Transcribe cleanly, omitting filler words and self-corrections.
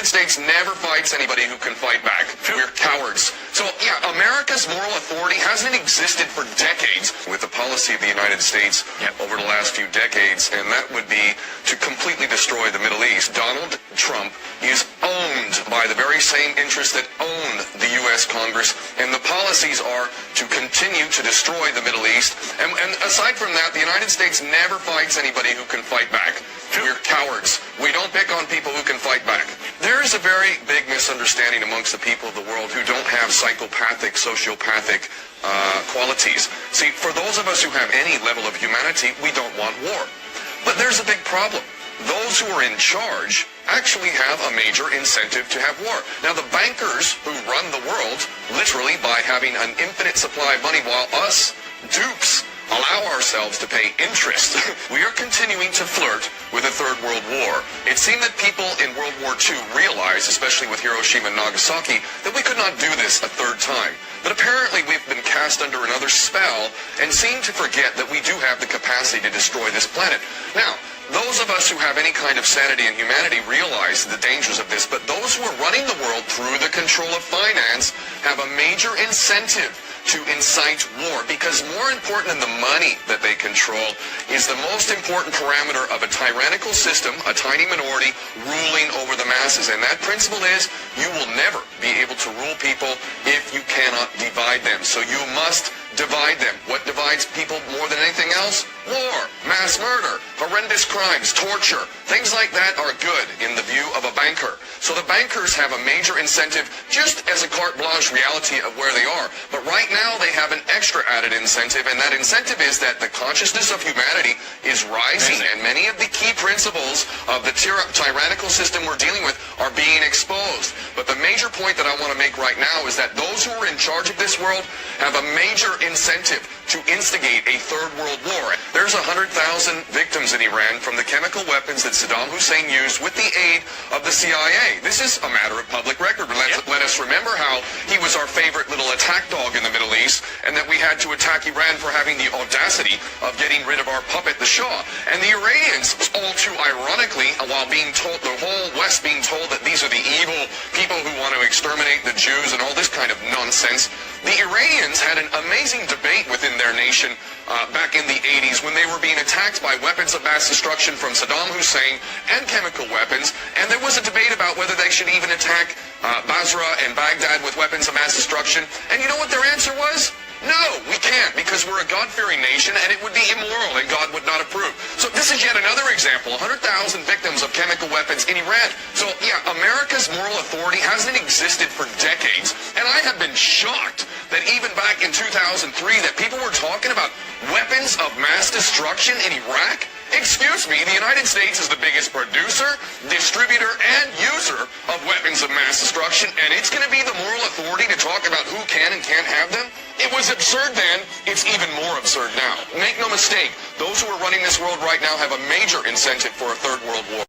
United States never fights anybody who can fight back. We're cowards. So, yeah, America's moral authority hasn't existed for decades with the policy of the United States over the last few decades, and that would be to completely destroy the Middle East. Donald Trump is owned by the very same interests that own the U.S. Congress, and the policies are to continue to destroy the Middle East. And aside from that, the United States never fights anybody who can fight back. We're cowards. We don't pick on people who can fight back. There is a very big misunderstanding amongst the people of the world who don't have psychopathic, sociopathic qualities. See, for those of us who have any level of humanity, we don't want war. But there's a big problem. Those who are in charge actually have a major incentive to have war. Now, the bankers who run the world, literally by having an infinite supply of money, while us dupes allow ourselves to pay interest, we are continuing to flirt with a third world war. It seemed that people in World War II realized, especially with Hiroshima and Nagasaki, that we could not do this a third time. But apparently we've been cast under another spell and seem to forget that we do have the capacity to destroy this planet. Now, those of us who have any kind of sanity and humanity realize the dangers of this, but those who are running the world through the control of finance have a major incentive to incite war, because more important than the money that they control is the most important parameter of a tyrannical system, a tiny minority ruling over the masses. And that principle is you will never be able to rule people if you cannot divide them. So you must divide them. What divides people more than anything else? War, mass murder, horrendous crimes, torture. Things like that are good in the view of a banker. So the bankers have a major incentive just as a carte blanche reality of where they are. But right now they have an extra added incentive, and that incentive is that the consciousness of humanity is rising, and many of the key principles of the tyrannical system we're dealing with are being exposed. But the major point that I want to make right now is that those who are in charge of this world have a major incentive to instigate a third world war. There's 100,000 victims in Iran from the chemical weapons that Saddam Hussein used with the aid of the CIA. This is a matter of public record. Let us remember how he was our favorite little attack dog in the Middle East, and that we had to attack Iran for having the audacity of getting rid of our puppet, the Shah. And the Iranians, all too ironically, while being told, the whole West being told that these are the evil people who want to exterminate the Jews and all this kind of nonsense, the Iranians had an amazing debate within their nation back in the 80s when they were being attacked by weapons of mass destruction from Saddam Hussein and chemical weapons, and there was a debate about whether they should even attack Basra and Baghdad with weapons of mass destruction. And you know what their answer was? No, we can't, because we're a God-fearing nation and it would be immoral and God would not approve. So this is yet another example, 100,000 victims of chemical weapons in Iran. So yeah, America's moral authority hasn't existed for decades, and I have been shocked that even back in 2003 that people were talking about weapons of mass destruction in Iraq. Excuse me, the United States is the biggest producer, distributor, and user of weapons of mass destruction, and it's going to be the moral authority to talk about who can and can't have them? It was absurd then, it's even more absurd now. Make no mistake, those who are running this world right now have a major incentive for a third world war.